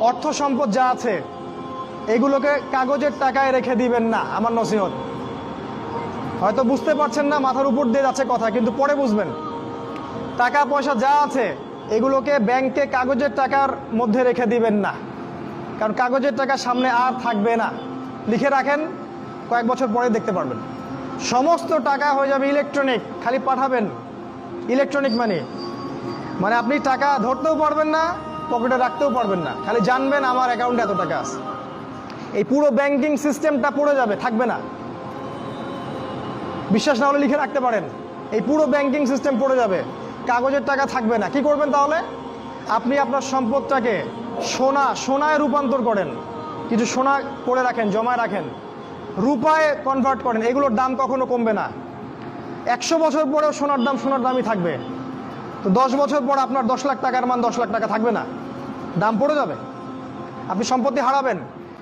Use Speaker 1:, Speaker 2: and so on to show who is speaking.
Speaker 1: অর্থ সম্পদ যা আছে এগুলোকে কাগজের টাকায় রেখে দিবেন না। আমার নসিহত, হয়তো বুঝতে পারছেন না, মাথার উপর দিয়ে যাচ্ছে কথা, কিন্তু পরে বুঝবেন। টাকা পয়সা যা আছে এগুলোকে ব্যাংকে কাগজের টাকার মধ্যে রেখে দিবেন না, কারণ কাগজের টাকা সামনে আর থাকবে না। লিখে রাখেন, কয়েক বছর পরে দেখতে পারবেন সমস্ত টাকা হয়ে যাবে ইলেকট্রনিক। খালি পাঠাবেন, ইলেকট্রনিক মানি, মানে আপনি টাকা ধরতেও পারবেন না, পকেটে রাখতেও পারবেন না, খালি জানবেন আমার অ্যাকাউন্টে এত টাকা আছে। এই পুরো ব্যাংকিং সিস্টেমটা পড়ে যাবে, থাকবে না। বিশ্বাস না হলে লিখে রাখতে পারেন, এই পুরো ব্যাংকিং সিস্টেম পড়ে যাবে, কাগজের টাকা থাকবে না। কি করবেন তাহলে? আপনি আপনার সম্পদটাকে সোনায় রূপান্তর করেন, কিছু সোনা করে রাখেন, জমায় রাখেন, রূপায় কনভার্ট করেন। এগুলোর দাম কখনো কমবে না। 100 বছর পরেও সোনার দামই থাকবে। তো 10 বছর পর আপনার 10 লাখ টাকার মান 10 লাখ টাকা থাকবে না, দাম পড়ে যাবে, আপনি সম্পত্তি হারাবেন।